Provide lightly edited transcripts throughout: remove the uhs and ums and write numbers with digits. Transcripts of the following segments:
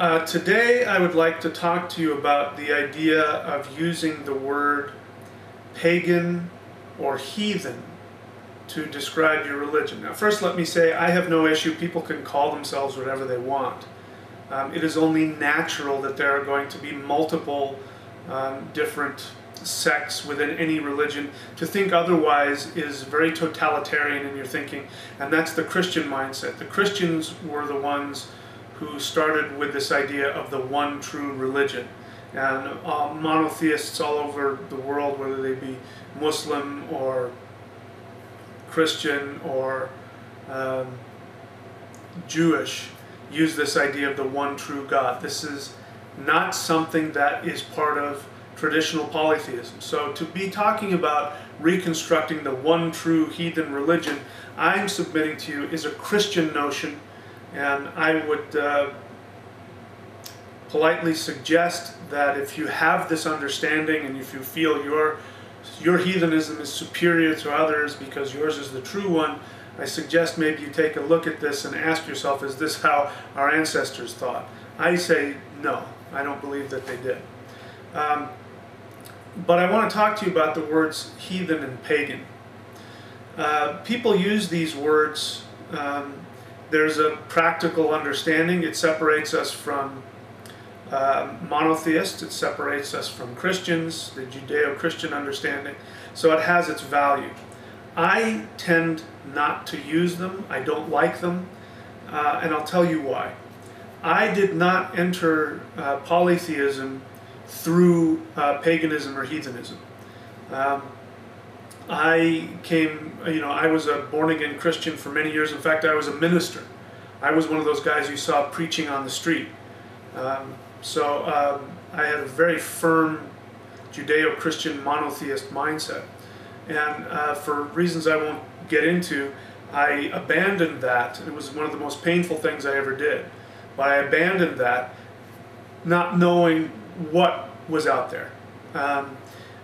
Today I would like to talk to you about the idea of using the word pagan or heathen to describe your religion. Now first let me say I have no issue. People can call themselves whatever they want. It is only natural that there are going to be multiple different sects within any religion. To think otherwise is very totalitarian in your thinking, and that's the Christian mindset. The Christians were the ones who started with this idea of the one true religion. And monotheists all over the world, whether they be Muslim or Christian or Jewish, use this idea of the one true God. This is not something that is part of traditional polytheism. So to be talking about reconstructing the one true heathen religion, I'm submitting to you is a Christian notion. And I would politely suggest that if you have this understanding and if you feel your heathenism is superior to others because yours is the true one, I suggest maybe you take a look at this and ask yourself, is this how our ancestors thought? I say no, I don't believe that they did. But I want to talk to you about the words heathen and pagan. People use these words. There's a practical understanding. It separates us from monotheists. It separates us from Christians, the Judeo-Christian understanding. So it has its value. I tend not to use them. I don't like them. And I'll tell you why. I did not enter polytheism through paganism or heathenism. I was a born-again Christian for many years. In fact, I was a minister. I was one of those guys you saw preaching on the street. I had a very firm Judeo-Christian monotheist mindset. And for reasons I won't get into, I abandoned that. It was one of the most painful things I ever did. But I abandoned that, not knowing what was out there.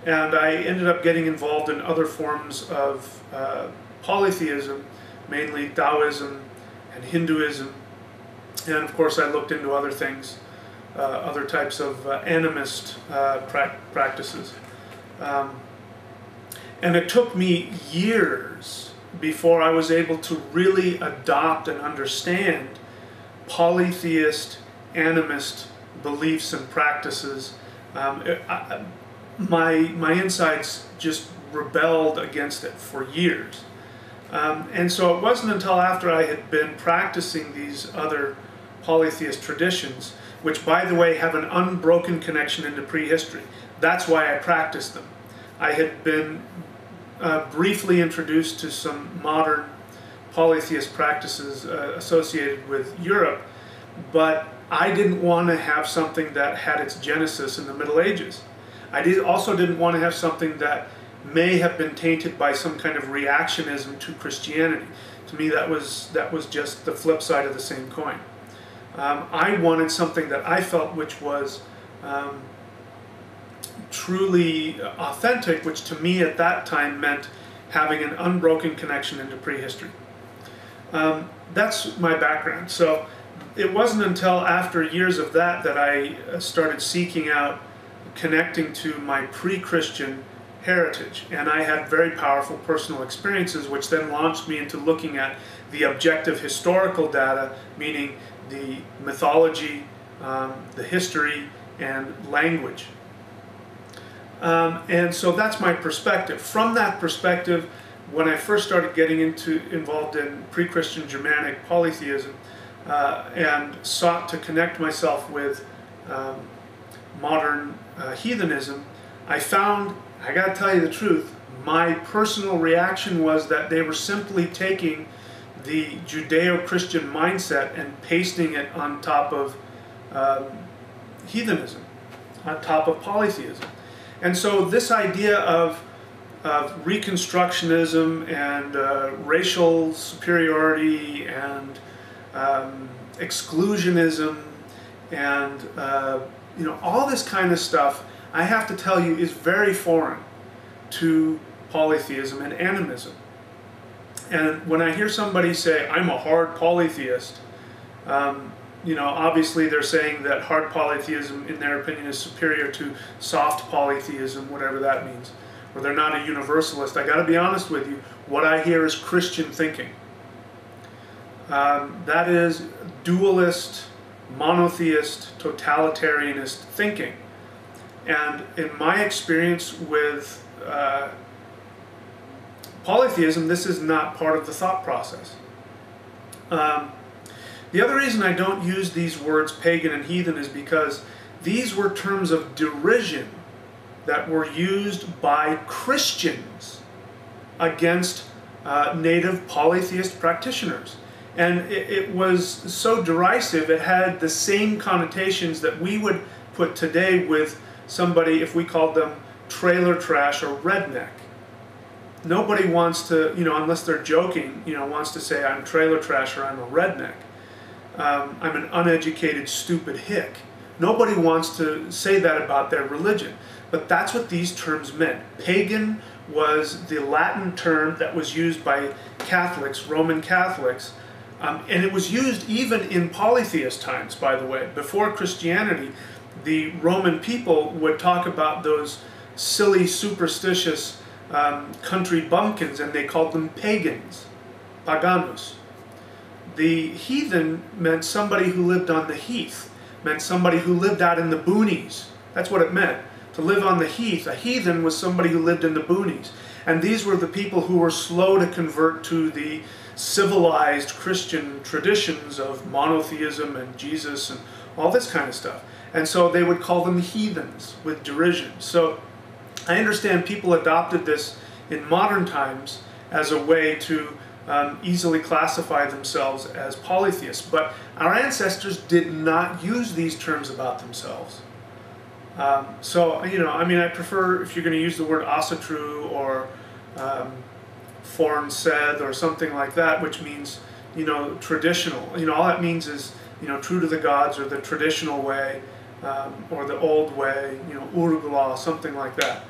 And I ended up getting involved in other forms of polytheism, mainly Taoism and Hinduism. And of course I looked into other things, other types of animist practices. And it took me years before I was able to really adopt and understand polytheist, animist beliefs and practices. My insides just rebelled against it for years. And so it wasn't until after I had been practicing these other polytheist traditions, which by the way have an unbroken connection into prehistory. That's why I practiced them. I had been briefly introduced to some modern polytheist practices associated with Europe, but I didn't want to have something that had its genesis in the Middle Ages. I also didn't want to have something that may have been tainted by some kind of reactionism to Christianity. To me, that was just the flip side of the same coin. I wanted something that I felt which was truly authentic, which to me at that time meant having an unbroken connection into prehistory. That's my background. So it wasn't until after years of that that I started seeking out connecting to my pre-Christian heritage. And I had very powerful personal experiences which then launched me into looking at the objective historical data, meaning the mythology, the history, and language. And so that's my perspective. From that perspective, when I first started getting involved in pre-Christian Germanic polytheism and sought to connect myself with modern heathenism, I found, I gotta tell you the truth, my personal reaction was that they were simply taking the Judeo-Christian mindset and pasting it on top of heathenism, on top of polytheism. And so this idea of reconstructionism and racial superiority and exclusionism and all this kind of stuff, I have to tell you, is very foreign to polytheism and animism. And when I hear somebody say, I'm a hard polytheist, You know, obviously they're saying that hard polytheism, in their opinion, is superior to soft polytheism, whatever that means. Or they're not a universalist. I got to be honest with you, what I hear is Christian thinking. That is dualist, monotheist, totalitarianist thinking. And in my experience with polytheism, this is not part of the thought process. The other reason I don't use these words pagan and heathen is because these were terms of derision that were used by Christians against native polytheist practitioners. And it was so derisive, it had the same connotations that we would put today with somebody if we called them trailer trash or redneck. Nobody wants to, you know, unless they're joking, you know, wants to say I'm trailer trash or I'm a redneck. I'm an uneducated, stupid hick. Nobody wants to say that about their religion. But that's what these terms meant. Pagan was the Latin term that was used by Catholics, Roman Catholics, and it was used even in polytheist times, by the way. Before Christianity, the Roman people would talk about those silly, superstitious country bumpkins, and they called them pagans, paganus. The heathen meant somebody who lived on the heath, meant somebody who lived out in the boonies. That's what it meant, to live on the heath. A heathen was somebody who lived in the boonies. And these were the people who were slow to convert to the civilized Christian traditions of monotheism and Jesus and all this kind of stuff. And so they would call them heathens with derision. So I understand people adopted this in modern times as a way to easily classify themselves as polytheists. But our ancestors did not use these terms about themselves. So, you know, I mean, I prefer, if you're going to use the word asatru or foreign seth or something like that, which means, you know, traditional. You know, all that means is, you know, true to the gods or the traditional way or the old way, you know, urgla, something like that.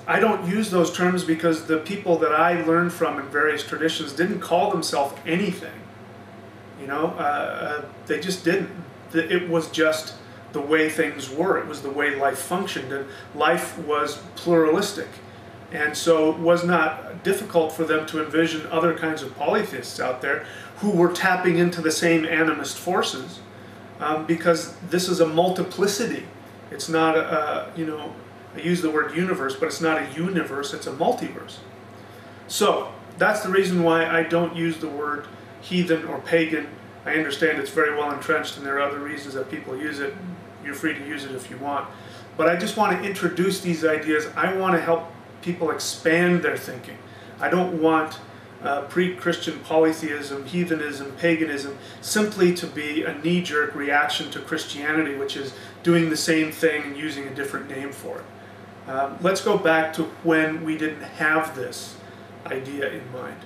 I don't use those terms because the people that I learned from in various traditions didn't call themselves anything. You know, they just didn't. It was just the way things were. It was the way life functioned, and life was pluralistic. And so it was not difficult for them to envision other kinds of polytheists out there who were tapping into the same animist forces, because this is a multiplicity. It's not a, you know, I use the word universe, but it's not a universe, it's a multiverse. So that's the reason why I don't use the word heathen or pagan. I understand it's very well entrenched and there are other reasons that people use it. You're free to use it if you want. But I just want to introduce these ideas. I want to help people expand their thinking. I don't want pre-Christian polytheism, heathenism, paganism simply to be a knee-jerk reaction to Christianity, which is doing the same thing and using a different name for it. Let's go back to when we didn't have this idea in mind.